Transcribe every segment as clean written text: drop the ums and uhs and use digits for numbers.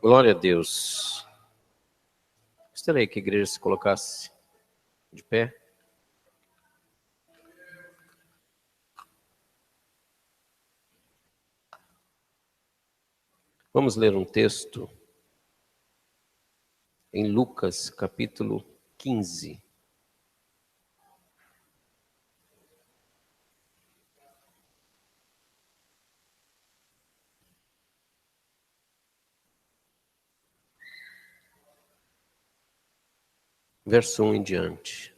Glória a Deus. Gostaria que a igreja se colocasse de pé. Vamos ler um texto em Lucas, capítulo 15. Verso 1 em diante.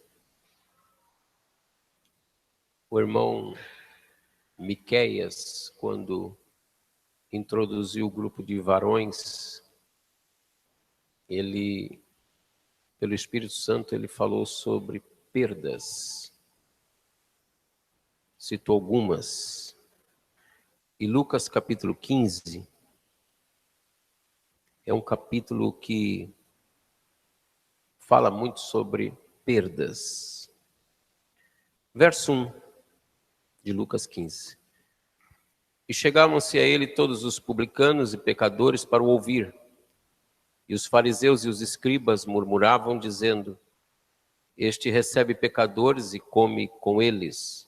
O irmão Miqueias, quando introduziu o grupo de varões, ele, pelo Espírito Santo, ele falou sobre perdas. Citou algumas. E Lucas capítulo 15 é um capítulo que fala muito sobre perdas. Verso 1 de Lucas 15. E chegavam-se a ele todos os publicanos e pecadores para o ouvir. E os fariseus e os escribas murmuravam, dizendo: Este recebe pecadores e come com eles.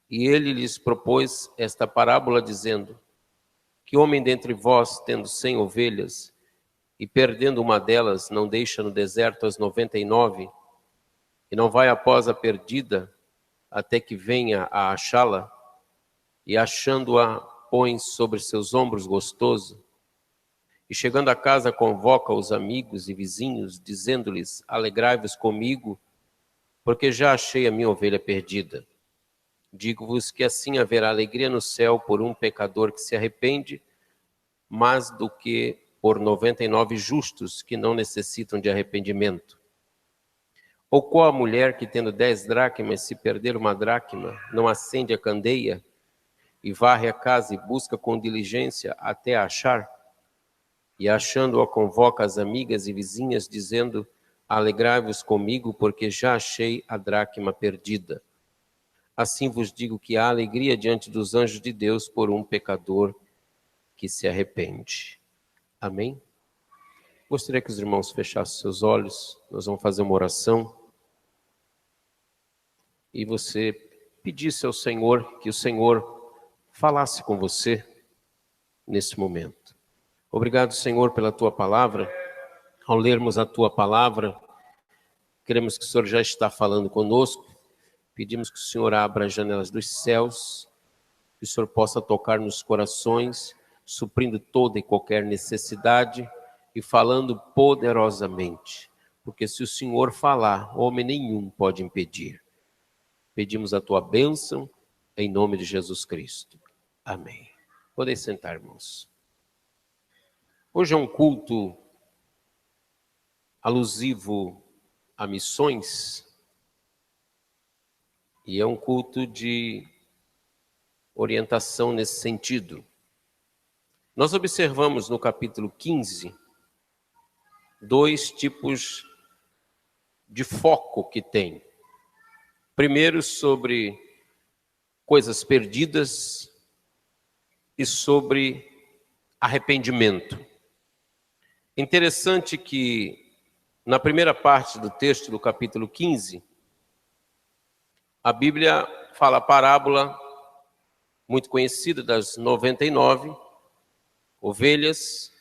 E ele lhes propôs esta parábola, dizendo: Que homem dentre vós, tendo 100 ovelhas, e perdendo uma delas, não deixa no deserto as 99, e não vai após a perdida, até que venha a achá-la, e achando-a, põe sobre seus ombros gostoso, e chegando a casa convoca os amigos e vizinhos, dizendo-lhes: Alegrai-vos comigo, porque já achei a minha ovelha perdida. Digo-vos que assim haverá alegria no céu por um pecador que se arrepende, mais do que por 99 justos que não necessitam de arrependimento. Ou qual a mulher que, tendo 10 dracmas, se perder uma dracma, não acende a candeia e varre a casa e busca com diligência até a achar? E achando-a, convoca as amigas e vizinhas, dizendo: Alegrai-vos comigo, porque já achei a dracma perdida. Assim vos digo que há alegria diante dos anjos de Deus por um pecador que se arrepende. Amém? Gostaria que os irmãos fechassem seus olhos. Nós vamos fazer uma oração. E você pedisse ao Senhor que o Senhor falasse com você nesse momento. Obrigado, Senhor, pela Tua palavra. Ao lermos a Tua palavra, queremos que o Senhor já está falando conosco. Pedimos que o Senhor abra as janelas dos céus, que o Senhor possa tocar nos corações, suprindo toda e qualquer necessidade e falando poderosamente. Porque se o Senhor falar, homem nenhum pode impedir. Pedimos a Tua bênção, em nome de Jesus Cristo. Amém. Podem sentar, irmãos. Hoje é um culto alusivo a missões e é um culto de orientação nesse sentido. Nós observamos no capítulo 15 dois tipos de foco que tem. Primeiro, sobre coisas perdidas e sobre arrependimento. Interessante que na primeira parte do texto do capítulo 15, a Bíblia fala a parábola muito conhecida das 99 ovelhas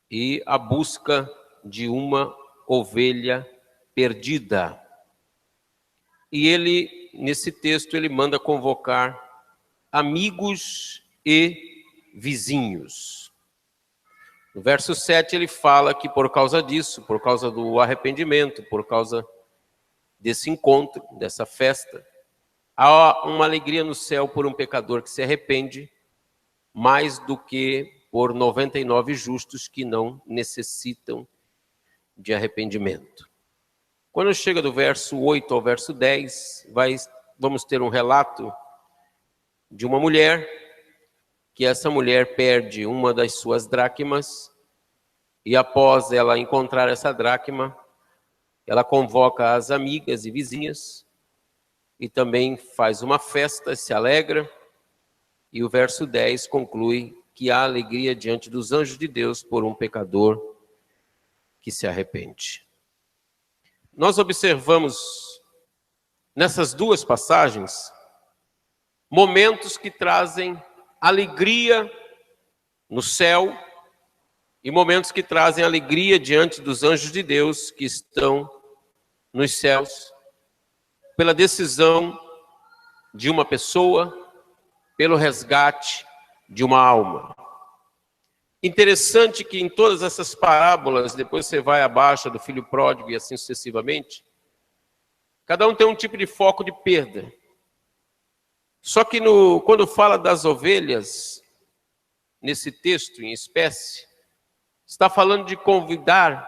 e a busca de uma ovelha perdida. E ele, nesse texto, ele manda convocar amigos e vizinhos. No verso 7 ele fala que por causa disso, por causa do arrependimento, por causa desse encontro, dessa festa, há uma alegria no céu por um pecador que se arrepende, mais do que por 99 justos que não necessitam de arrependimento. Quando chega do verso 8 ao verso 10, vamos ter um relato de uma mulher, que essa mulher perde uma das suas dracmas, e após ela encontrar essa dracma, ela convoca as amigas e vizinhas, e também faz uma festa, se alegra, e o verso 10 conclui que há alegria diante dos anjos de Deus por um pecador que se arrepende. Nós observamos nessas duas passagens momentos que trazem alegria no céu e momentos que trazem alegria diante dos anjos de Deus que estão nos céus pela decisão de uma pessoa, pelo resgate de uma alma. Interessante que em todas essas parábolas, depois você vai abaixo do filho pródigo e assim sucessivamente, cada um tem um tipo de foco de perda. Só que quando fala das ovelhas, nesse texto em espécie, está falando de convidar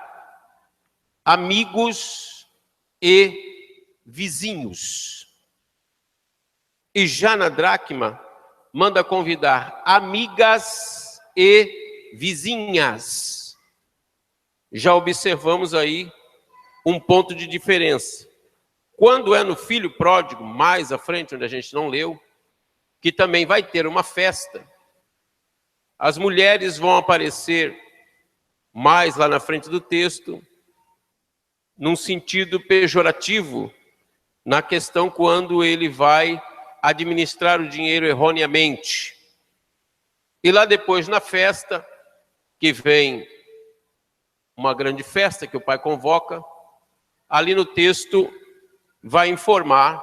amigos e vizinhos. E já na dracma, manda convidar amigas e vizinhas. Já observamos aí um ponto de diferença. Quando é no filho pródigo, mais à frente, onde a gente não leu, que também vai ter uma festa, as mulheres vão aparecer mais lá na frente do texto, num sentido pejorativo, na questão quando ele vai administrar o dinheiro erroneamente. E lá depois, na festa, que vem uma grande festa que o pai convoca, ali no texto vai informar,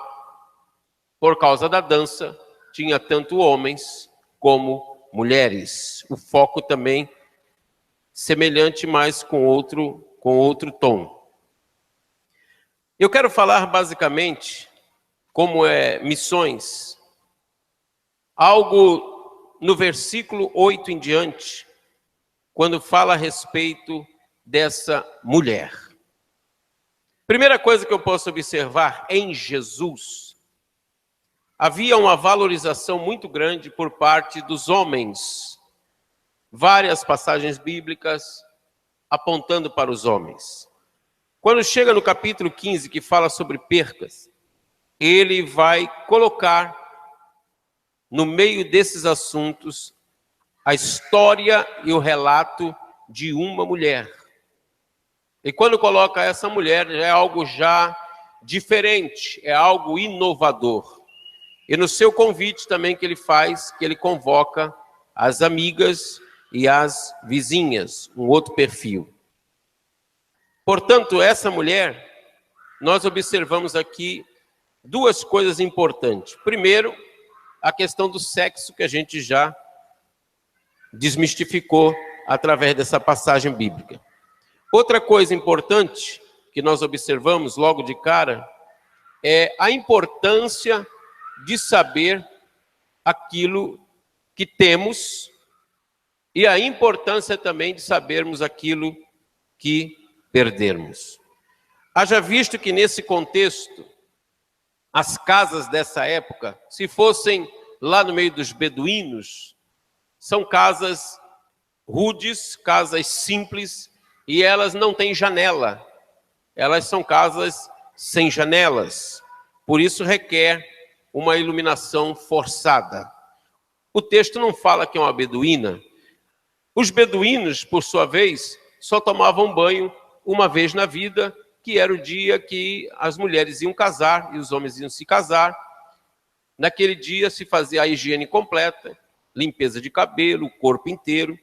por causa da dança, tinha tanto homens como mulheres. O foco também semelhante, mas com outro tom. Eu quero falar basicamente como é missões, algo no versículo 8 em diante, quando fala a respeito dessa mulher. Primeira coisa que eu posso observar, em Jesus, havia uma valorização muito grande por parte dos homens. Várias passagens bíblicas apontando para os homens. Quando chega no capítulo 15, que fala sobre percas, ele vai colocar no meio desses assuntos a história e o relato de uma mulher. E quando coloca essa mulher, é algo já diferente, é algo inovador. E no seu convite também que ele faz, que ele convoca as amigas e as vizinhas, um outro perfil. Portanto, essa mulher, nós observamos aqui duas coisas importantes. Primeiro, a questão do sexo, que a gente já desmistificou através dessa passagem bíblica. Outra coisa importante que nós observamos logo de cara é a importância de saber aquilo que temos e a importância também de sabermos aquilo que perdermos. Haja visto que nesse contexto, as casas dessa época, se fossem lá no meio dos beduínos, são casas rudes, casas simples, e elas não têm janela. Elas são casas sem janelas. Por isso requer uma iluminação forçada. O texto não fala que é uma beduína. Os beduínos, por sua vez, só tomavam banho uma vez na vida, que era o dia que as mulheres iam casar e os homens iam se casar. Naquele dia se fazia a higiene completa, limpeza de cabelo, o corpo inteiro,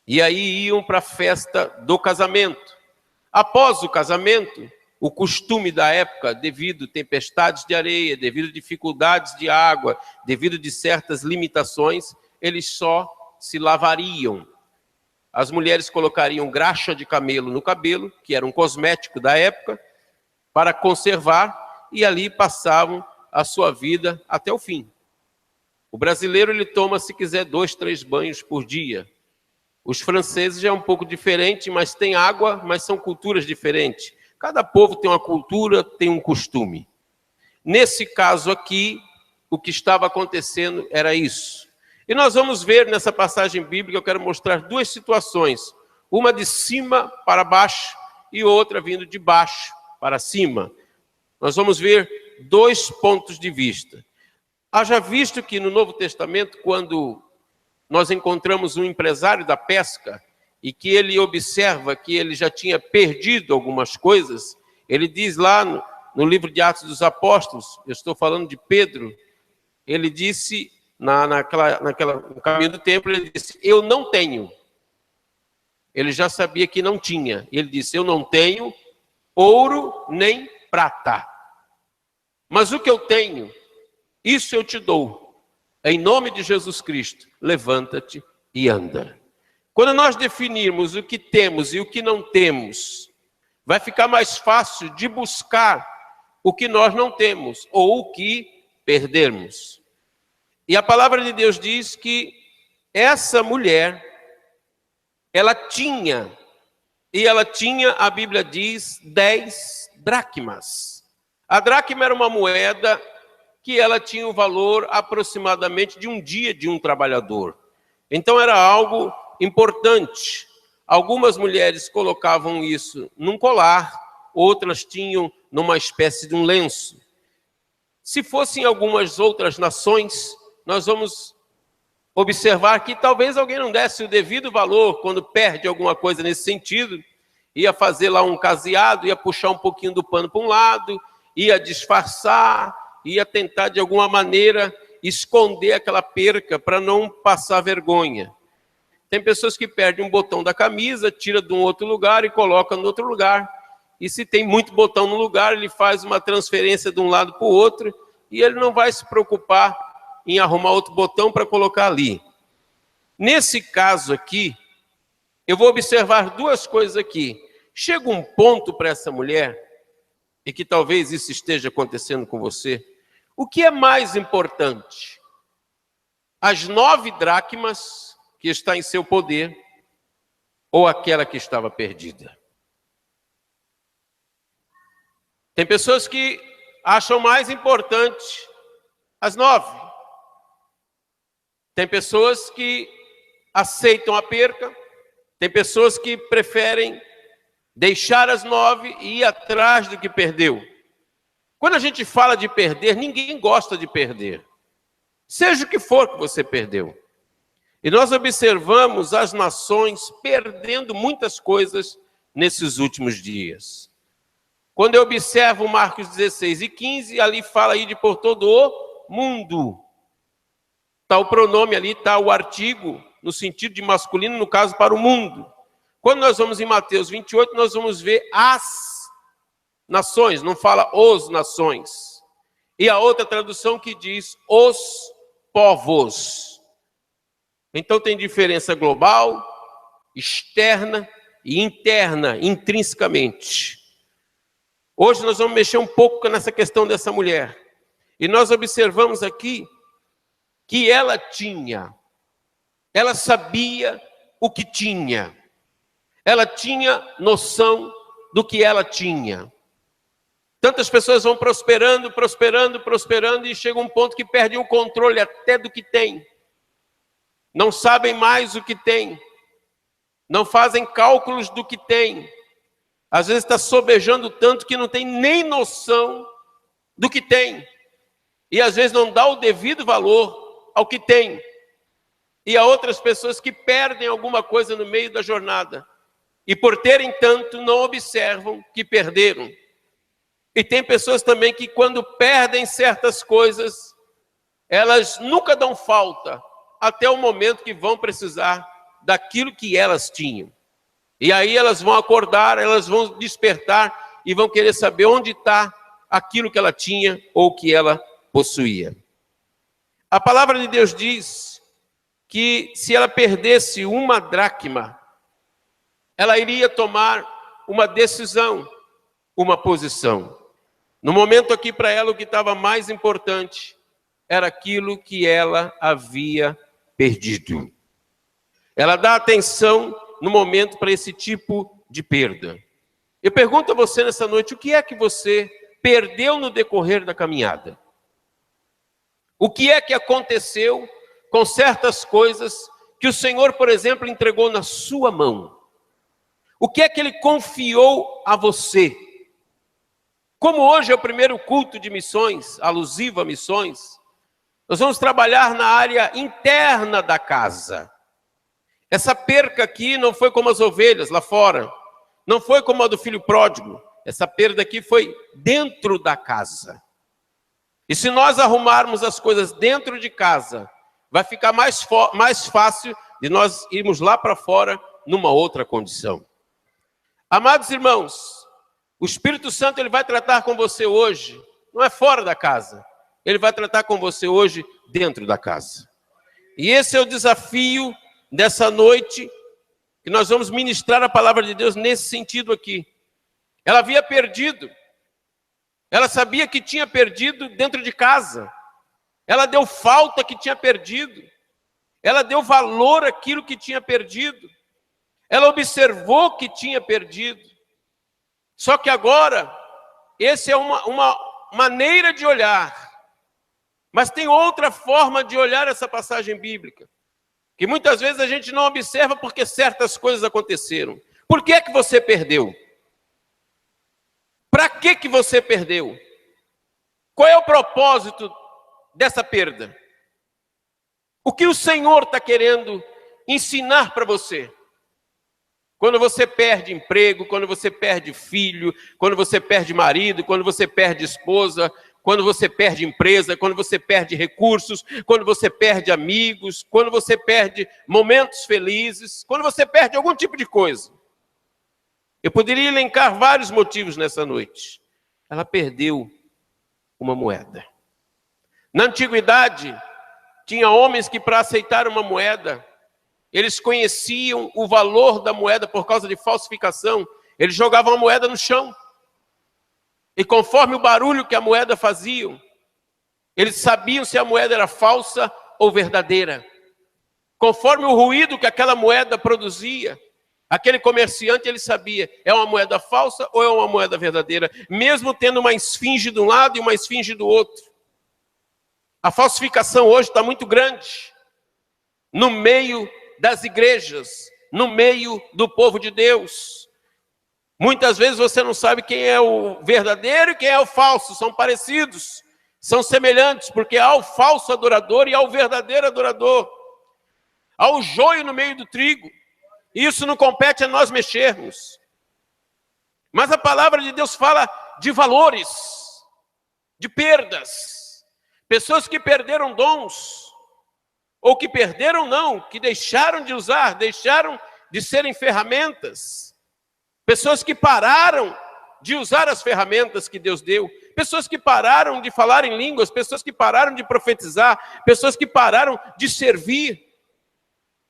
e aí iam para a festa do casamento. Após o casamento, o costume da época, devido a tempestades de areia, devido a dificuldades de água, devido a certas limitações, eles só se lavariam. As mulheres colocariam graxa de camelo no cabelo, que era um cosmético da época, para conservar, e ali passavam a sua vida até o fim. O brasileiro, ele toma, se quiser, 2, 3 banhos por dia. Os franceses já é um pouco diferente, mas tem água, mas são culturas diferentes. Cada povo tem uma cultura, tem um costume. Nesse caso aqui, o que estava acontecendo era isso. E nós vamos ver nessa passagem bíblica, eu quero mostrar duas situações. Uma de cima para baixo e outra vindo de baixo para cima. Nós vamos ver 2 pontos de vista. Haja visto que no Novo Testamento, quando nós encontramos um empresário da pesca e que ele observa que ele já tinha perdido algumas coisas. Ele diz lá no livro de Atos dos Apóstolos, eu estou falando de Pedro, ele disse, no caminho do templo, ele disse, eu não tenho. Ele já sabia que não tinha. Ele disse, eu não tenho ouro nem prata. Mas o que eu tenho, isso eu te dou. Em nome de Jesus Cristo, levanta-te e anda. Quando nós definirmos o que temos e o que não temos, vai ficar mais fácil de buscar o que nós não temos ou o que perdermos. E a palavra de Deus diz que essa mulher, ela tinha, a Bíblia diz, 10 dracmas. A dracma era uma moeda que ela tinha o valor aproximadamente de um dia de um trabalhador. Então era algo importante. Algumas mulheres colocavam isso num colar, outras tinham numa espécie de um lenço. Se fossem algumas outras nações, nós vamos observar que talvez alguém não desse o devido valor quando perde alguma coisa nesse sentido, ia fazer lá um caseado, ia puxar um pouquinho do pano para um lado, ia disfarçar, ia tentar de alguma maneira esconder aquela perca para não passar vergonha. Tem pessoas que perdem um botão da camisa, tira de um outro lugar e coloca no outro lugar. E se tem muito botão no lugar, ele faz uma transferência de um lado para o outro e ele não vai se preocupar em arrumar outro botão para colocar ali. Nesse caso aqui, eu vou observar duas coisas aqui. Chega um ponto para essa mulher, e que talvez isso esteja acontecendo com você, o que é mais importante? As 9 dracmas que está em seu poder ou aquela que estava perdida? Tem pessoas que acham mais importante as 9. Tem pessoas que aceitam a perca, tem pessoas que preferem deixar as 9 e ir atrás do que perdeu. Quando a gente fala de perder, ninguém gosta de perder. Seja o que for que você perdeu. E nós observamos as nações perdendo muitas coisas nesses últimos dias. Quando eu observo Marcos 16 e 15, ali fala aí de por todo o mundo. Está o pronome ali, está o artigo, no sentido de masculino, no caso, para o mundo. Quando nós vamos em Mateus 28, nós vamos ver as nações, não fala os nações. E a outra tradução que diz os povos. Então tem diferença global, externa e interna, intrinsecamente. Hoje nós vamos mexer um pouco nessa questão dessa mulher. E nós observamos aqui que ela sabia o que tinha. Ela tinha noção do que ela tinha. Tantas pessoas vão prosperando e chega um ponto que perdem o controle até do que tem. Não sabem mais o que tem. Não fazem cálculos do que tem. Às vezes está sobejando tanto que não tem nem noção do que tem. E às vezes não dá o devido valor ao que tem. E há outras pessoas que perdem alguma coisa no meio da jornada. E por terem tanto, não observam que perderam. E tem pessoas também que quando perdem certas coisas, elas nunca dão falta, até o momento que vão precisar daquilo que elas tinham. E aí elas vão acordar, elas vão despertar e vão querer saber onde está aquilo que ela tinha ou que ela possuía. A palavra de Deus diz que se ela perdesse uma dracma, ela iria tomar uma decisão, uma posição. No momento aqui para ela o que estava mais importante era aquilo que ela havia perdido. Ela dá atenção no momento para esse tipo de perda. Eu pergunto a você nessa noite, o que é que você perdeu no decorrer da caminhada? O que é que aconteceu com certas coisas que o Senhor, por exemplo, entregou na sua mão? O que é que Ele confiou a você? Como hoje é o primeiro culto de missões, alusivo a missões, Nós vamos trabalhar na área interna da casa. Essa perca aqui não foi como as ovelhas lá fora. Não foi como a do filho pródigo. Essa perda aqui foi dentro da casa. E se nós arrumarmos as coisas dentro de casa, vai ficar mais fácil de nós irmos lá para fora numa outra condição. Amados irmãos, o Espírito Santo ele vai tratar com você hoje, não é fora da casa. Ele vai tratar com você hoje dentro da casa. E esse é o desafio dessa noite, que nós vamos ministrar a palavra de Deus nesse sentido aqui. Ela havia perdido. Ela sabia que tinha perdido dentro de casa. Ela deu falta que tinha perdido. Ela deu valor àquilo que tinha perdido. Ela observou que tinha perdido. Só que agora, essa é uma maneira de olhar. Mas tem outra forma de olhar essa passagem bíblica, que muitas vezes a gente não observa porque certas coisas aconteceram. Por que é que você perdeu? Para que você perdeu? Qual é o propósito dessa perda? O que o Senhor está querendo ensinar para você? Quando você perde emprego, quando você perde filho, quando você perde marido, quando você perde esposa, quando você perde empresa, quando você perde recursos, quando você perde amigos, quando você perde momentos felizes, quando você perde algum tipo de coisa. Eu poderia elencar vários motivos nessa noite. Ela perdeu uma moeda. Na antiguidade, tinha homens que para aceitar uma moeda, eles conheciam o valor da moeda por causa de falsificação. Eles jogavam a moeda no chão. E conforme o barulho que a moeda fazia, eles sabiam se a moeda era falsa ou verdadeira. Conforme o ruído que aquela moeda produzia, aquele comerciante ele sabia, é uma moeda falsa ou é uma moeda verdadeira, mesmo tendo uma esfinge de um lado e uma esfinge do outro. A falsificação hoje está muito grande no meio das igrejas, no meio do povo de Deus. Muitas vezes você não sabe quem é o verdadeiro e quem é o falso, são parecidos, são semelhantes, porque há o falso adorador e há o verdadeiro adorador. Há o joio no meio do trigo. Isso não compete a nós mexermos. Mas a palavra de Deus fala de valores, de perdas. Pessoas que perderam dons, ou que perderam não, que deixaram de usar, deixaram de serem ferramentas. Pessoas que pararam de usar as ferramentas que Deus deu. Pessoas que pararam de falar em línguas, pessoas que pararam de profetizar, pessoas que pararam de servir.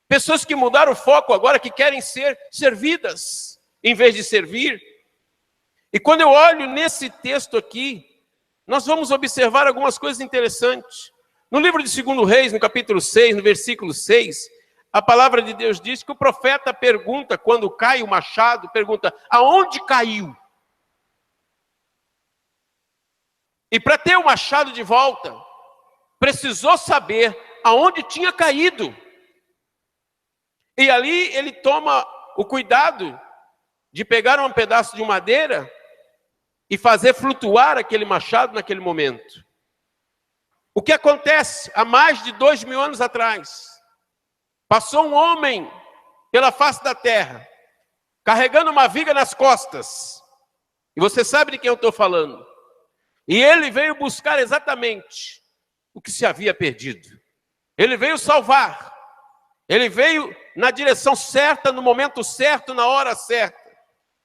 Pessoas que mudaram o foco agora, que querem ser servidas, em vez de servir. E quando eu olho nesse texto aqui, nós vamos observar algumas coisas interessantes. No livro de 2 Reis, no capítulo 6, no versículo 6, a palavra de Deus diz que o profeta pergunta, quando cai o machado, pergunta, aonde caiu? E para ter o machado de volta, precisou saber aonde tinha caído. E ali ele toma o cuidado de pegar um pedaço de madeira e fazer flutuar aquele machado naquele momento. O que acontece? Há mais de 2000 anos atrás, passou um homem pela face da terra, carregando uma viga nas costas. E você sabe de quem eu estou falando. E ele veio buscar exatamente o que se havia perdido. Ele veio salvar. Ele veio na direção certa, no momento certo, na hora certa.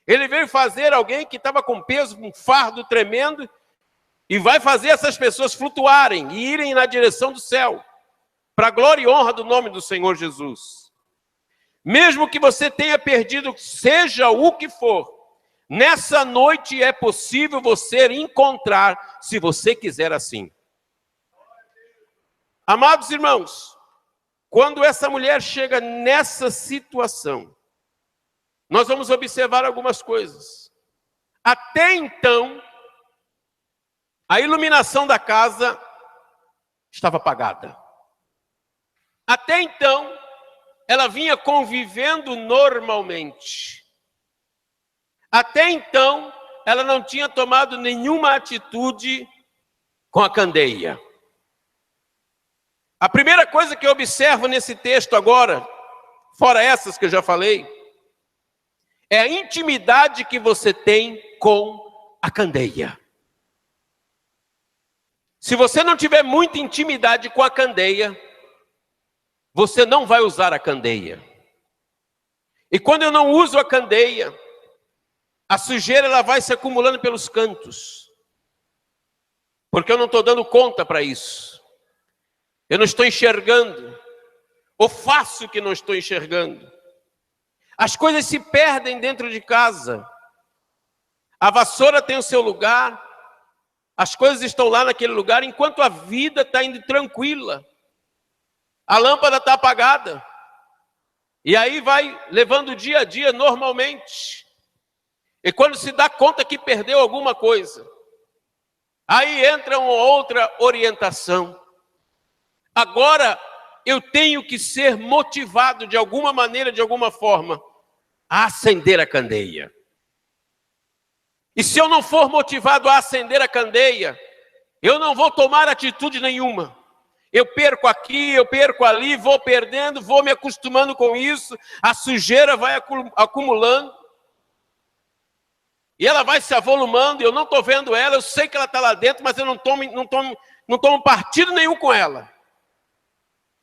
Ele veio fazer alguém que estava com peso, um fardo tremendo, e vai fazer essas pessoas flutuarem e irem na direção do céu, para a glória e honra do nome do Senhor Jesus. Mesmo que você tenha perdido, seja o que for, nessa noite é possível você encontrar, se você quiser assim. Amados irmãos, quando essa mulher chega nessa situação, nós vamos observar algumas coisas. Até então, a iluminação da casa estava apagada. Até então, ela vinha convivendo normalmente. Até então, ela não tinha tomado nenhuma atitude com a candeia. A primeira coisa que eu observo nesse texto agora, fora essas que eu já falei, é a intimidade que você tem com a candeia. Se você não tiver muita intimidade com a candeia, você não vai usar a candeia. E quando eu não uso a candeia, a sujeira ela vai se acumulando pelos cantos. Porque eu não estou dando conta para isso. Eu não estou enxergando. Ou faço que não estou enxergando. As coisas se perdem dentro de casa. A vassoura tem o seu lugar. As coisas estão lá naquele lugar, enquanto a vida está indo tranquila. A lâmpada está apagada. E aí vai levando o dia a dia normalmente. E quando se dá conta que perdeu alguma coisa, aí entra uma outra orientação. Agora eu tenho que ser motivado de alguma maneira, de alguma forma, a acender a candeia. E se eu não for motivado a acender a candeia, eu não vou tomar atitude nenhuma. Eu perco aqui, eu perco ali, vou perdendo, vou me acostumando com isso, a sujeira vai acumulando, e ela vai se avolumando, eu não estou vendo ela, eu sei que ela está lá dentro, mas eu não tomo partido nenhum com ela.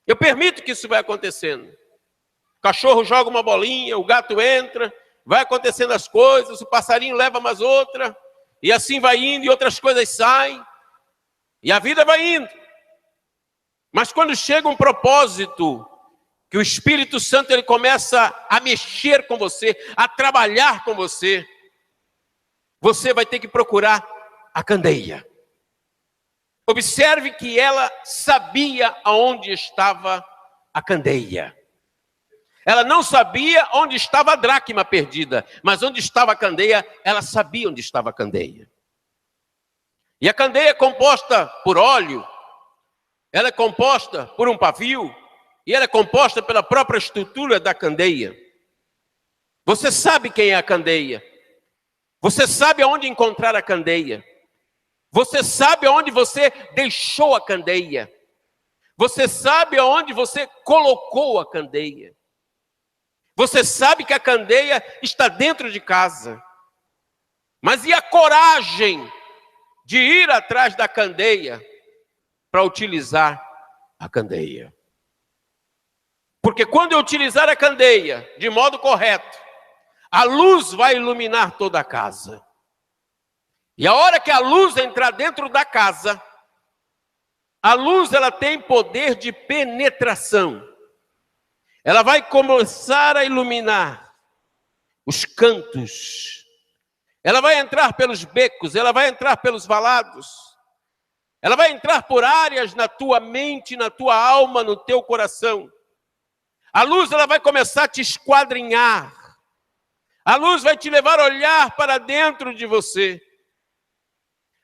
Eu permito que isso vai acontecendo. O cachorro joga uma bolinha, o gato entra, vai acontecendo as coisas, o passarinho leva mais outra, e assim vai indo, e outras coisas saem, e a vida vai indo. Mas quando chega um propósito, que o Espírito Santo ele começa a mexer com você, a trabalhar com você, você vai ter que procurar a candeia. Observe que ela sabia aonde estava a candeia. Ela não sabia onde estava a dracma perdida, mas onde estava a candeia, ela sabia onde estava a candeia. E a candeia é composta por óleo, ela é composta por um pavio, e ela é composta pela própria estrutura da candeia. Você sabe quem é a candeia. Você sabe aonde encontrar a candeia. Você sabe aonde você deixou a candeia. Você sabe aonde você colocou a candeia. Você sabe que a candeia está dentro de casa. Mas e a coragem de ir atrás da candeia para utilizar a candeia? Porque quando eu utilizar a candeia de modo correto, a luz vai iluminar toda a casa. E a hora que a luz entrar dentro da casa, a luz ela tem poder de penetração. Ela vai começar a iluminar os cantos. Ela vai entrar pelos becos, ela vai entrar pelos valados. Ela vai entrar por áreas na tua mente, na tua alma, no teu coração. A luz ela vai começar a te esquadrinhar. A luz vai te levar a olhar para dentro de você.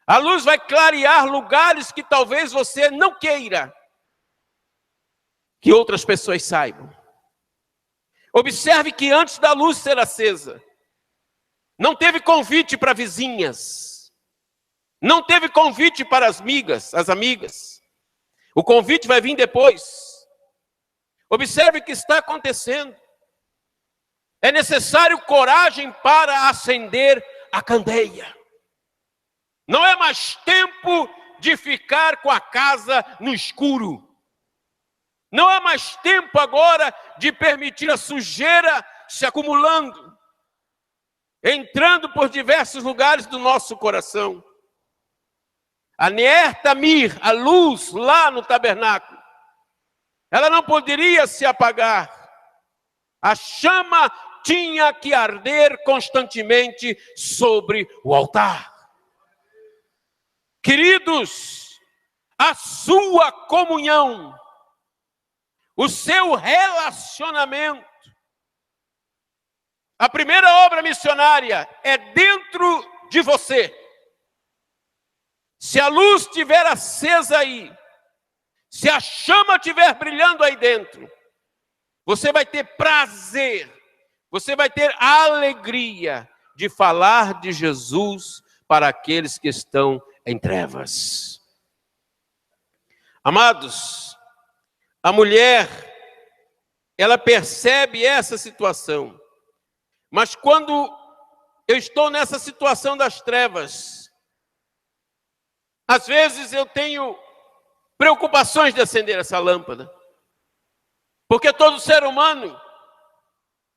A luz vai clarear lugares que talvez você não queira que outras pessoas saibam. Observe que antes da luz ser acesa, não teve convite para vizinhas, não teve convite para as amigas. O convite vai vir depois. Observe o que está acontecendo. É necessário coragem para acender a candeia. Não é mais tempo de ficar com a casa no escuro. Não é mais tempo agora de permitir a sujeira se acumulando, entrando por diversos lugares do nosso coração. A Ner Tamir, a luz lá no tabernáculo, ela não poderia se apagar. A chama tinha que arder constantemente sobre o altar. Queridos, a sua comunhão, o seu relacionamento, a primeira obra missionária é dentro de você. Se a luz estiver acesa aí, se a chama estiver brilhando aí dentro, você vai ter prazer, você vai ter alegria de falar de Jesus para aqueles que estão em trevas. Amados, a mulher, ela percebe essa situação. Mas quando eu estou nessa situação das trevas, às vezes eu tenho preocupações de acender essa lâmpada. Porque todo ser humano,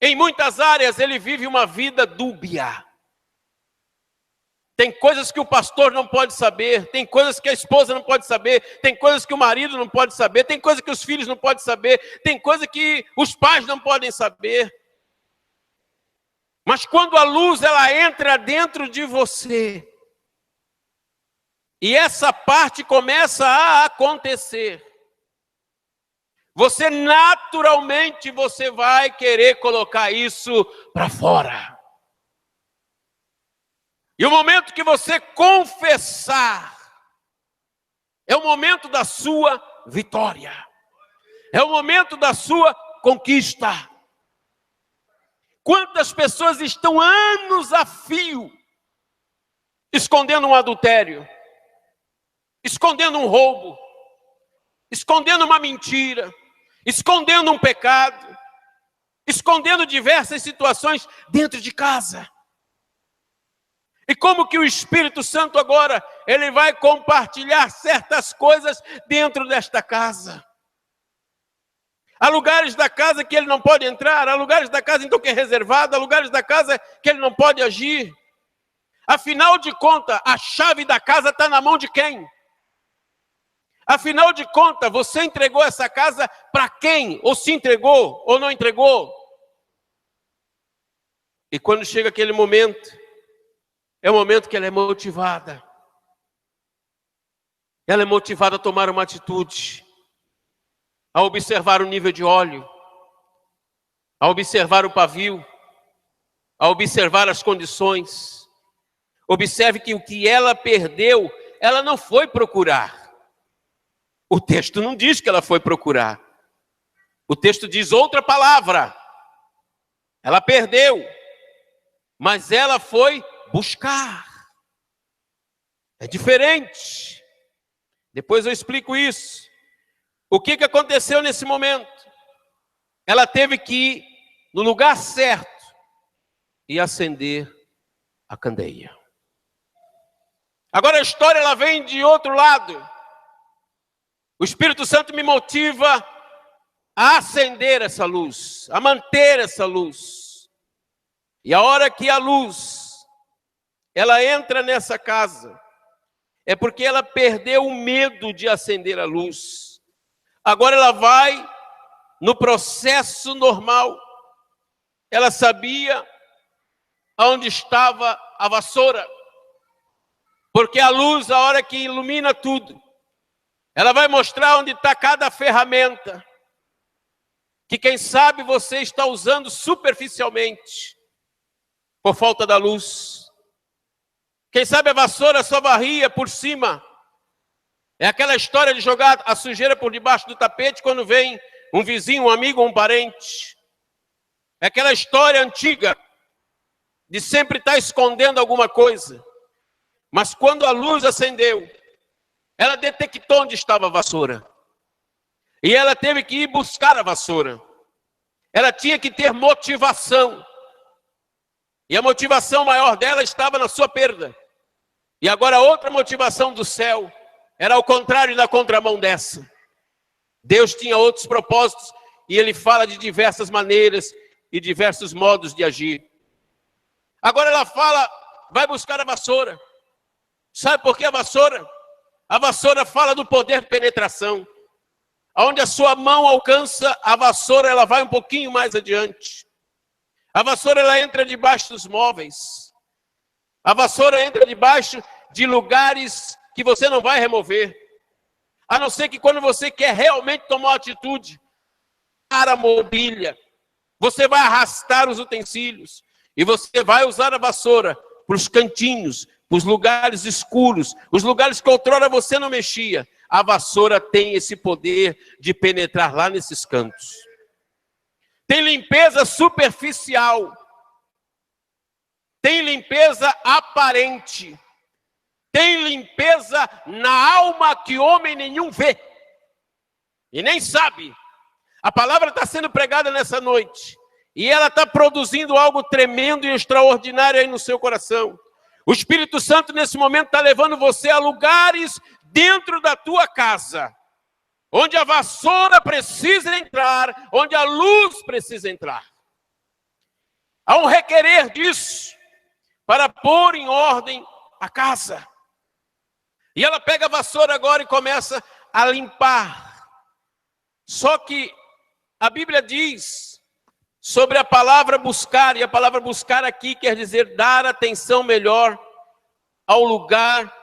em muitas áreas, ele vive uma vida dúbia. Tem coisas que o pastor não pode saber, tem coisas que a esposa não pode saber, tem coisas que o marido não pode saber, tem coisas que os filhos não podem saber, tem coisas que os pais não podem saber. Mas quando a luz ela entra dentro de você, e essa parte começa a acontecer, você naturalmente você vai querer colocar isso para fora. E o momento que você confessar é o momento da sua vitória. É o momento da sua conquista. Quantas pessoas estão anos a fio escondendo um adultério, escondendo um roubo, escondendo uma mentira, escondendo um pecado, escondendo diversas situações dentro de casa. E como que o Espírito Santo agora, ele vai compartilhar certas coisas dentro desta casa. Há lugares da casa que ele não pode entrar, há lugares da casa então que é reservado, há lugares da casa que ele não pode agir. Afinal de contas, a chave da casa está na mão de quem? Afinal de contas, você entregou essa casa para quem? Ou se entregou, ou não entregou? E quando chega aquele momento, é o momento que ela é motivada. Ela é motivada a tomar uma atitude, a observar o nível de óleo, a observar o pavio, a observar as condições. Observe que o que ela perdeu, ela não foi procurar. O texto não diz que ela foi procurar. O texto diz outra palavra. Ela perdeu, mas ela foi buscar. É diferente. Depois eu explico isso. O que aconteceu nesse momento? Ela teve que ir no lugar certo e acender a candeia. Agora a história ela vem de outro lado. O Espírito Santo me motiva a acender essa luz, a manter essa luz. E a hora que a luz ela entra nessa casa, é porque ela perdeu o medo de acender a luz. Agora ela vai no processo normal. Ela sabia onde estava a vassoura. Porque a luz, a hora que ilumina tudo, ela vai mostrar onde está cada ferramenta. Que quem sabe você está usando superficialmente, por falta da luz. Quem sabe a vassoura só varria por cima. É aquela história de jogar a sujeira por debaixo do tapete quando vem um vizinho, um amigo, um parente. É aquela história antiga de sempre estar escondendo alguma coisa. Mas quando a luz acendeu, ela detectou onde estava a vassoura. E ela teve que ir buscar a vassoura. Ela tinha que ter motivação. E a motivação maior dela estava na sua perda. E agora a outra motivação do céu era ao contrário da contramão dessa. Deus tinha outros propósitos e ele fala de diversas maneiras e diversos modos de agir. Agora ela fala, vai buscar a vassoura. Sabe por que a vassoura? A vassoura fala do poder de penetração. Onde a sua mão alcança, a vassoura ela vai um pouquinho mais adiante. A vassoura ela entra debaixo dos móveis. A vassoura entra debaixo de lugares que você não vai remover. A não ser que quando você quer realmente tomar uma atitude para a mobília, você vai arrastar os utensílios e você vai usar a vassoura para os cantinhos, para os lugares escuros, os lugares que outrora você não mexia. A vassoura tem esse poder de penetrar lá nesses cantos. Tem limpeza superficial. Tem limpeza aparente. Tem limpeza na alma que homem nenhum vê. e nem sabe. A palavra está sendo pregada nessa noite. E ela está produzindo algo tremendo e extraordinário aí no seu coração. O Espírito Santo, nesse momento, está levando você a lugares dentro da tua casa, onde a vassoura precisa entrar, onde a luz precisa entrar. Há um requerer disso para pôr em ordem a casa. E ela pega a vassoura agora e começa a limpar. Só que a Bíblia diz sobre a palavra buscar, e a palavra buscar aqui quer dizer dar atenção melhor ao lugar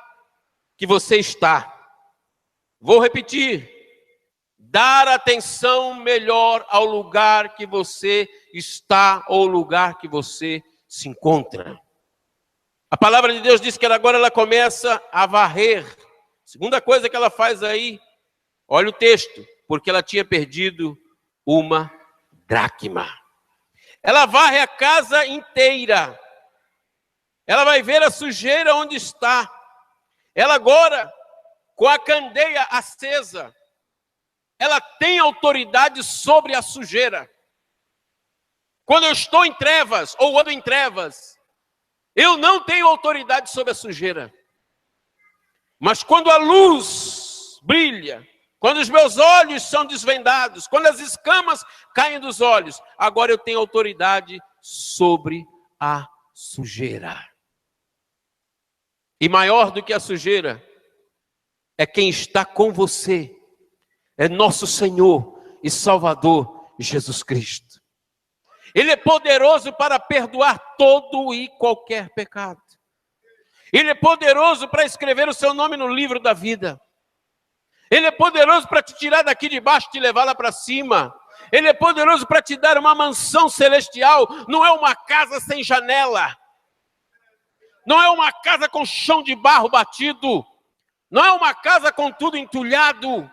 que você está. Vou repetir. Dar atenção melhor ao lugar que você está ou ao lugar que você se encontra. A palavra de Deus diz que agora ela começa a varrer. Segunda coisa que ela faz aí, olha o texto, porque ela tinha perdido uma dracma. Ela varre a casa inteira. Ela vai ver a sujeira onde está. Ela agora, com a candeia acesa, ela tem autoridade sobre a sujeira. Quando eu estou em trevas, ou ando em trevas, eu não tenho autoridade sobre a sujeira. Mas quando a luz brilha, quando os meus olhos são desvendados, quando as escamas caem dos olhos, agora eu tenho autoridade sobre a sujeira. E maior do que a sujeira é quem está com você. É nosso Senhor e Salvador Jesus Cristo. Ele é poderoso para perdoar todo e qualquer pecado. Ele é poderoso para escrever o seu nome no livro da vida. Ele é poderoso para te tirar daqui de baixo e te levar lá para cima. Ele é poderoso para te dar uma mansão celestial. Não é uma casa sem janela. Não é uma casa com chão de barro batido. Não é uma casa com tudo entulhado.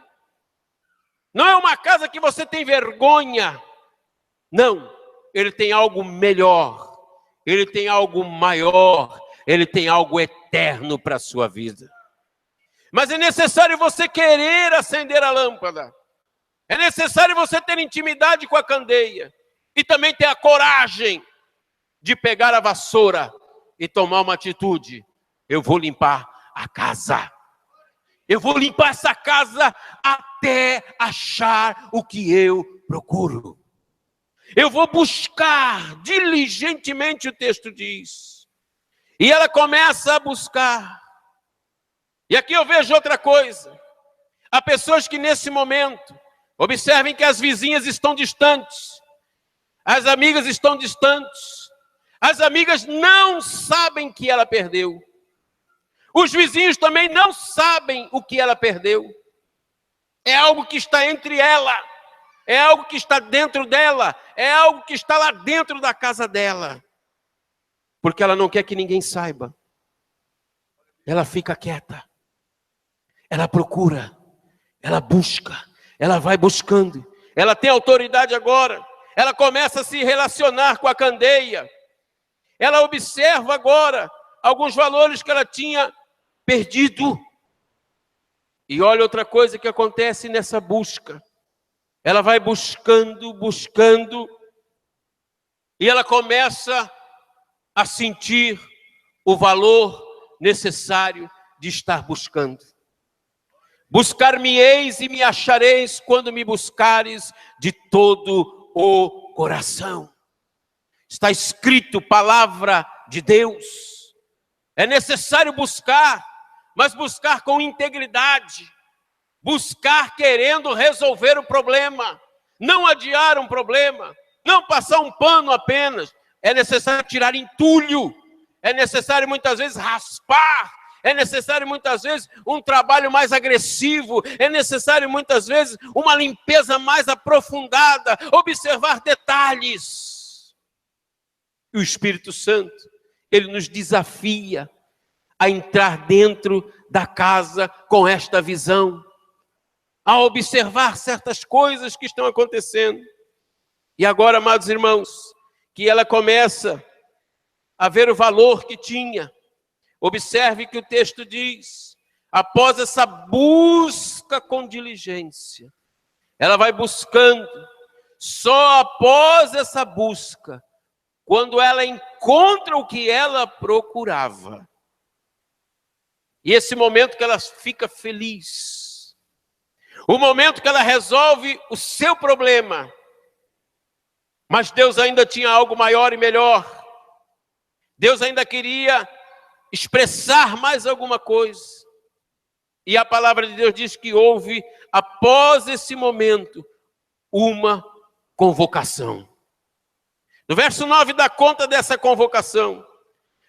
Não é uma casa que você tem vergonha. Não, ele tem algo melhor. Ele tem algo maior. Ele tem algo eterno para a sua vida. Mas é necessário você querer acender a lâmpada. É necessário você ter intimidade com a candeia. E também ter a coragem de pegar a vassoura e tomar uma atitude. Eu vou limpar a casa. Eu vou limpar essa casa até achar o que eu procuro. Eu vou buscar diligentemente, o texto diz. E ela começa a buscar. E aqui eu vejo outra coisa. Há pessoas que nesse momento, observem que as vizinhas estão distantes. As amigas estão distantes. As amigas não sabem que ela perdeu. Os vizinhos também não sabem o que ela perdeu. É algo que está entre ela. É algo que está dentro dela. É algo que está lá dentro da casa dela. Porque ela não quer que ninguém saiba. Ela fica quieta. Ela procura. Ela busca. Ela vai buscando. Ela tem autoridade agora. Ela começa a se relacionar com a candeia. Ela observa agora alguns valores que ela tinha perdido. E olha outra coisa que acontece nessa busca. Ela vai buscando, buscando, e ela começa a sentir o valor necessário de estar buscando. Buscar-me-eis e me achareis quando me buscares de todo o coração. Está escrito, palavra de Deus. É necessário buscar, mas buscar com integridade. Buscar querendo resolver o problema. Não adiar um problema. Não passar um pano apenas. É necessário tirar entulho. É necessário muitas vezes raspar. É necessário muitas vezes um trabalho mais agressivo. É necessário muitas vezes uma limpeza mais aprofundada. Observar detalhes. E o Espírito Santo, ele nos desafia a entrar dentro da casa com esta visão, a observar certas coisas que estão acontecendo. E agora, amados irmãos, que ela começa a ver o valor que tinha. Observe que o texto diz, após essa busca com diligência, Ela vai buscando. Só após essa busca, quando ela encontra o que ela procurava, e esse momento que ela fica feliz, o momento que ela resolve o seu problema, mas Deus ainda tinha algo maior e melhor. Deus ainda queria expressar mais alguma coisa. E a palavra de Deus diz que houve, após esse momento, uma convocação. No verso 9 dá conta dessa convocação.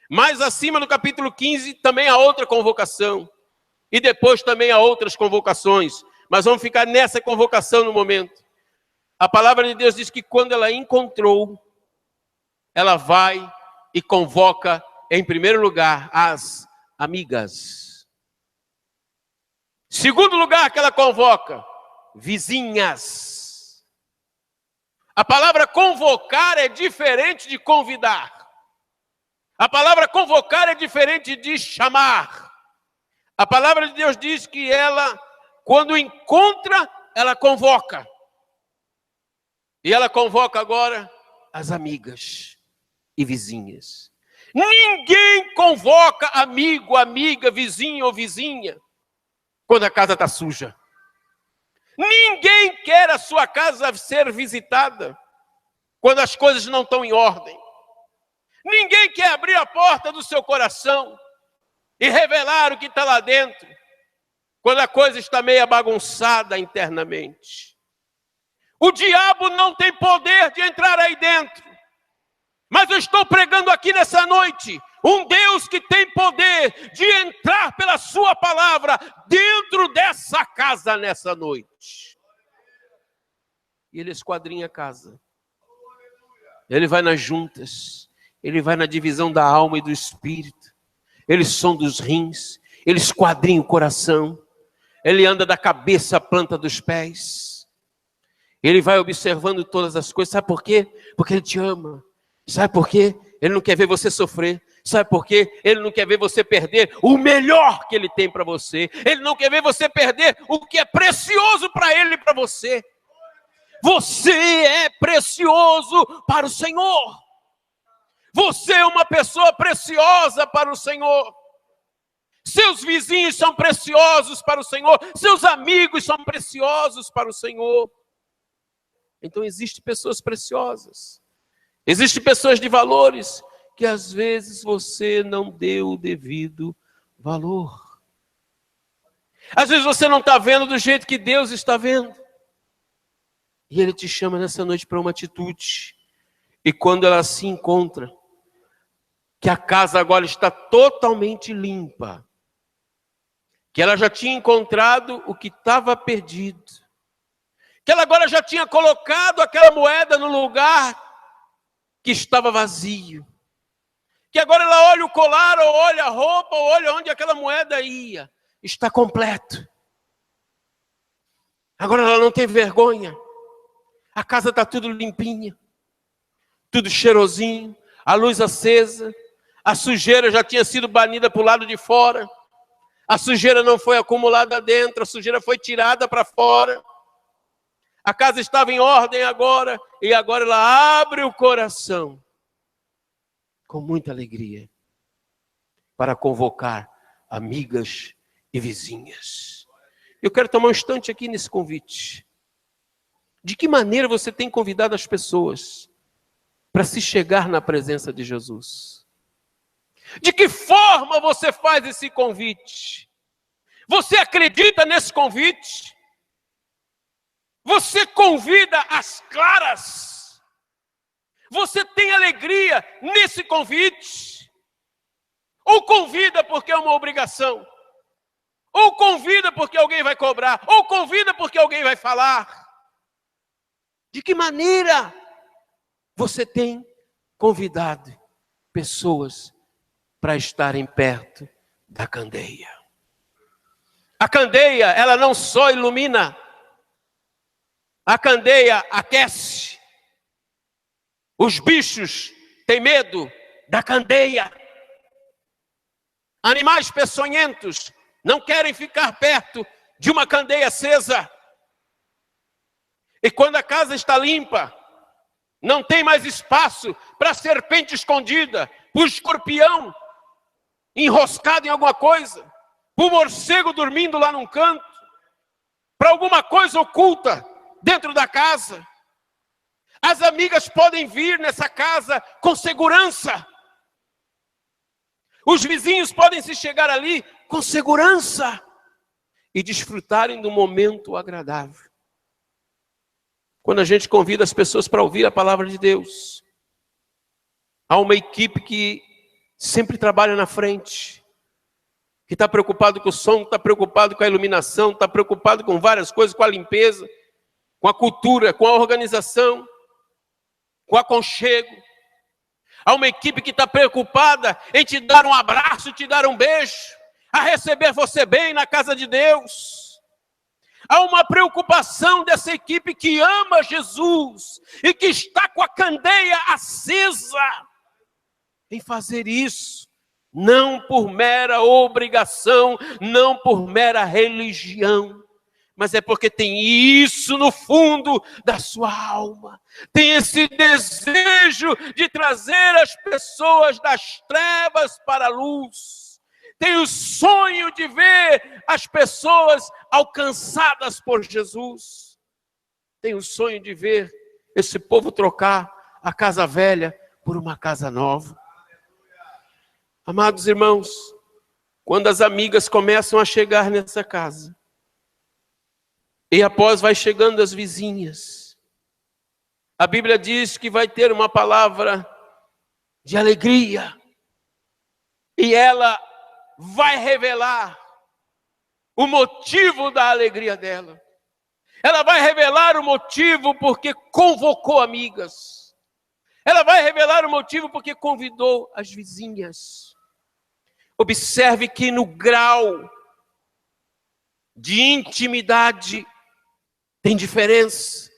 Mais acima, no capítulo 15, também há outra convocação. E depois também há outras convocações. Mas vamos ficar nessa convocação no momento. A palavra de Deus diz que quando ela encontrou, ela vai e convoca, em primeiro lugar, as amigas. Segundo lugar que ela convoca, vizinhas. A palavra convocar é diferente de convidar. A palavra convocar é diferente de chamar. A palavra de Deus diz que ela, quando encontra, ela convoca. E ela convoca agora as amigas e vizinhas. Ninguém convoca amigo, amiga, vizinho ou vizinha quando a casa está suja. Ninguém quer a sua casa ser visitada quando as coisas não estão em ordem. Ninguém quer abrir a porta do seu coração e revelar o que está lá dentro quando a coisa está meio bagunçada internamente. O diabo não tem poder de entrar aí dentro. Mas eu estou pregando aqui nessa noite um Deus que tem poder de entrar pela sua palavra dentro dessa casa nessa noite. E ele esquadrinha a casa. Ele vai nas juntas. Ele vai na divisão da alma e do espírito. Ele sonda os rins. Ele esquadrinha o coração. Ele anda da cabeça à planta dos pés. Ele vai observando todas as coisas. Sabe por quê? Porque ele te ama. Sabe por quê? Ele não quer ver você sofrer. Sabe por quê? Ele não quer ver você perder o melhor que ele tem para você. Ele não quer ver você perder o que é precioso para ele e para você. Você é precioso para o Senhor. Você é uma pessoa preciosa para o Senhor. Seus vizinhos são preciosos para o Senhor. Seus amigos são preciosos para o Senhor. Então existem pessoas preciosas. Existem pessoas de valores que às vezes você não deu o devido valor. Às vezes você não está vendo do jeito que Deus está vendo. E Ele te chama nessa noite para uma atitude. E quando ela se encontra, que a casa agora está totalmente limpa, que ela já tinha encontrado o que estava perdido, que ela agora já tinha colocado aquela moeda no lugar que estava vazio, que agora ela olha o colar, ou olha a roupa, ou olha onde aquela moeda ia, está completo. Agora ela não tem vergonha, a casa está tudo limpinha, tudo cheirosinho, a luz acesa, a sujeira já tinha sido banida para o lado de fora, a sujeira não foi acumulada dentro, a sujeira foi tirada para fora. A casa estava em ordem agora, e agora ela abre o coração com muita alegria para convocar amigas e vizinhas. Eu quero tomar um instante aqui nesse convite. De que maneira você tem convidado as pessoas para se chegar na presença de Jesus? De que forma você faz esse convite? Você acredita nesse convite? Você convida às claras? Você tem alegria nesse convite? Ou convida porque é uma obrigação? Ou convida porque alguém vai cobrar? Ou convida porque alguém vai falar? De que maneira você tem convidado pessoas para estarem perto da candeia? A candeia, ela não só ilumina, a candeia aquece. Os bichos têm medo da candeia. Animais peçonhentos não querem ficar perto de uma candeia acesa. E quando a casa está limpa, não tem mais espaço para a serpente escondida, para o escorpião enroscado em alguma coisa, para o morcego dormindo lá num canto, para alguma coisa oculta dentro da casa. As amigas podem vir nessa casa com segurança. Os vizinhos podem se chegar ali com segurança e desfrutarem do momento agradável. Quando a gente convida as pessoas para ouvir a palavra de Deus, há uma equipe que sempre trabalha na frente, que está preocupado com o som, está preocupado com a iluminação, está preocupado com várias coisas, com a limpeza, com a cultura, com a organização, com o aconchego. Há uma equipe que está preocupada em te dar um abraço, te dar um beijo, a receber você bem na casa de Deus. Há uma preocupação dessa equipe que ama Jesus e que está com a candeia acesa em fazer isso, não por mera obrigação, não por mera religião, mas é porque tem isso no fundo da sua alma. Tem esse desejo de trazer as pessoas das trevas para a luz. Tem o sonho de ver as pessoas alcançadas por Jesus. Tem o sonho de ver esse povo trocar a casa velha por uma casa nova. Amados irmãos, quando as amigas começam a chegar nessa casa, e após vai chegando as vizinhas, a Bíblia diz que vai ter uma palavra de alegria, e ela vai revelar o motivo da alegria dela. Ela vai revelar o motivo porque convocou amigas. Ela vai revelar o motivo porque convidou as vizinhas. Observe que no grau de intimidade tem diferença.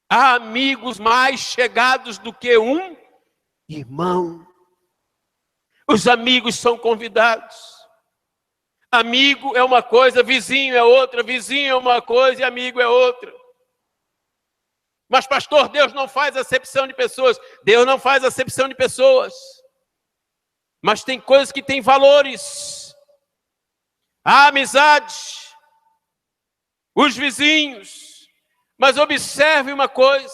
Há amigos mais chegados do que um irmão. Os amigos são convidados. Amigo é uma coisa, vizinho é outra, vizinho é uma coisa e amigo é outra. Mas pastor, Deus não faz acepção de pessoas. Deus não faz acepção de pessoas. Mas tem coisas que têm valores. A amizade, os vizinhos. Mas observe uma coisa.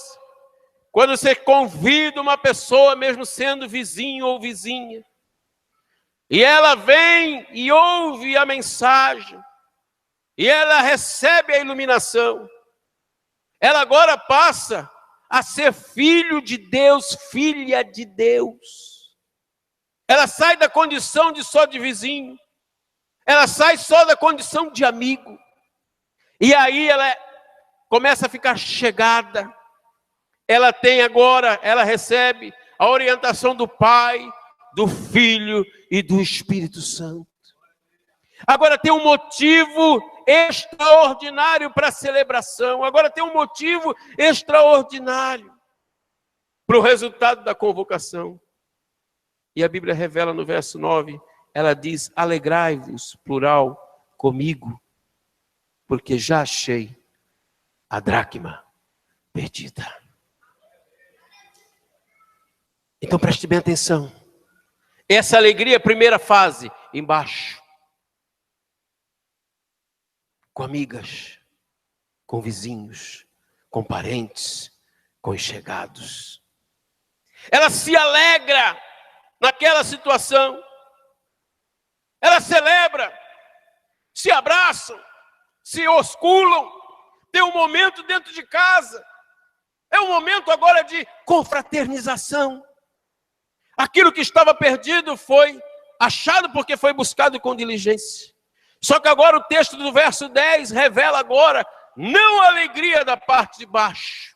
Quando você convida uma pessoa, mesmo sendo vizinho ou vizinha, e ela vem e ouve a mensagem, e ela recebe a iluminação, ela agora passa a ser filho de Deus, filha de Deus. Ela sai da condição de só de vizinho, ela sai só da condição de amigo, e aí ela começa a ficar chegada. Ela tem agora, ela recebe a orientação do Pai, do Filho e do Espírito Santo. Agora tem um motivo extraordinário para a celebração. Agora tem um motivo extraordinário para o resultado da convocação. E a Bíblia revela no verso 9, ela diz: alegrai-vos, plural, comigo, porque já achei a dracma perdida. Então preste bem atenção. Essa alegria, primeira fase, embaixo. Com amigas, com vizinhos, com parentes, com enxergados. Ela se alegra naquela situação. Ela celebra, se abraçam, se osculam. Tem um momento dentro de casa. É um momento agora de confraternização. Aquilo que estava perdido foi achado porque foi buscado com diligência. Só que agora o texto do verso 10 revela agora não a alegria da parte de baixo,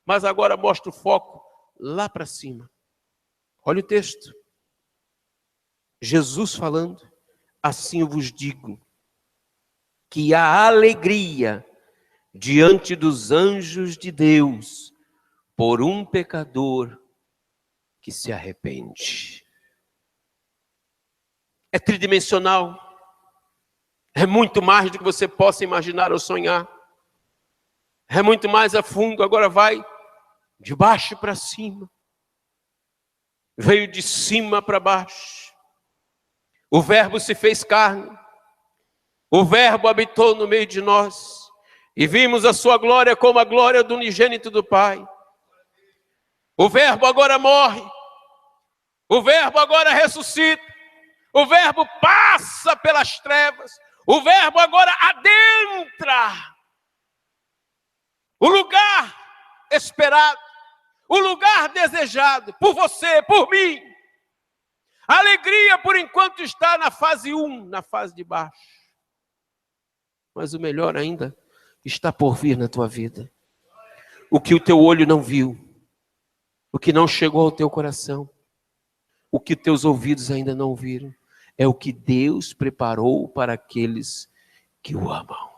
mas agora mostra o foco lá para cima. Olha o texto. Jesus falando: assim eu vos digo, que a alegria diante dos anjos de Deus por um pecador que se arrepende. É tridimensional. É muito mais do que você possa imaginar ou sonhar. É muito mais a fundo, agora vai de baixo para cima. Veio de cima para baixo. O Verbo se fez carne. O Verbo habitou no meio de nós. E vimos a sua glória como a glória do unigênito do Pai. O Verbo agora morre. O Verbo agora ressuscita. O Verbo passa pelas trevas. O Verbo agora adentra o lugar esperado, o lugar desejado por você, por mim. A alegria, por enquanto, está na fase 1, na fase de baixo. Mas o melhor ainda está por vir na tua vida. O que o teu olho não viu, o que não chegou ao teu coração, o que teus ouvidos ainda não ouviram, é o que Deus preparou para aqueles que o amam.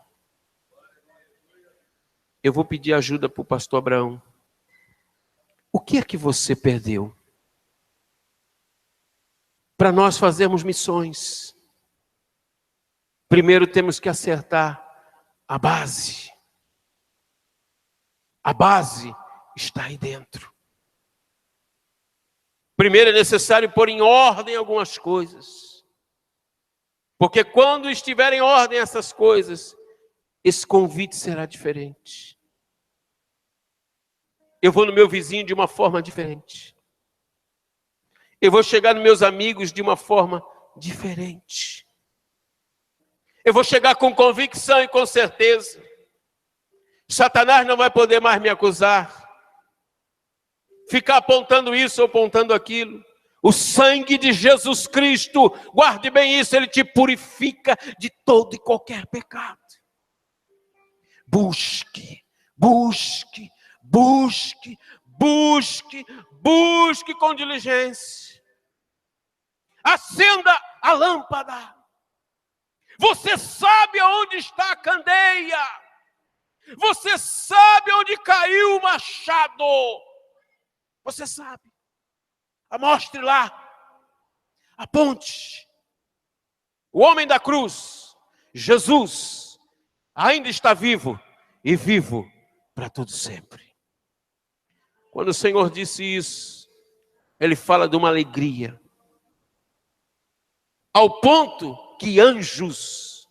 Eu vou pedir ajuda para o pastor Abraão. O que é que você perdeu? Para nós fazermos missões, primeiro temos que acertar a base. A base está aí dentro. Primeiro é necessário pôr em ordem algumas coisas. Porque quando estiver em ordem essas coisas, esse convite será diferente. Eu vou no meu vizinho de uma forma diferente. Eu vou chegar nos meus amigos de uma forma diferente. Eu vou chegar com convicção e com certeza. Satanás não vai poder mais me acusar. Ficar apontando isso ou apontando aquilo. O sangue de Jesus Cristo, guarde bem isso, ele te purifica de todo e qualquer pecado. Busque, busque, busque, busque, busque com diligência. Acenda a lâmpada. Você sabe aonde está a candeia. Você sabe onde caiu o machado. Você sabe. Mostre lá. Aponte. O homem da cruz, Jesus, ainda está vivo e vivo para todo sempre. Quando o Senhor disse isso, Ele fala de uma alegria. Ao ponto que anjos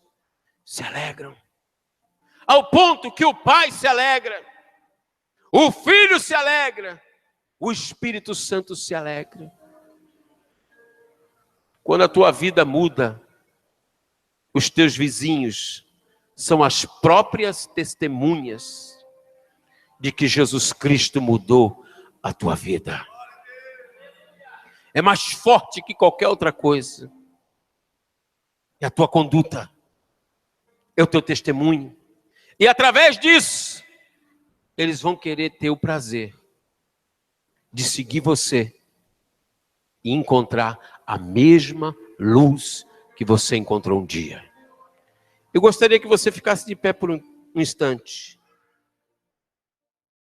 se alegram. Ao ponto que o Pai se alegra. O Filho se alegra. O Espírito Santo se alegra. Quando a tua vida muda, os teus vizinhos são as próprias testemunhas de que Jesus Cristo mudou a tua vida. É mais forte que qualquer outra coisa. É a tua conduta. É o teu testemunho. E através disso, eles vão querer ter o prazer de seguir você e encontrar a mesma luz que você encontrou um dia. Eu gostaria que você ficasse de pé por um instante.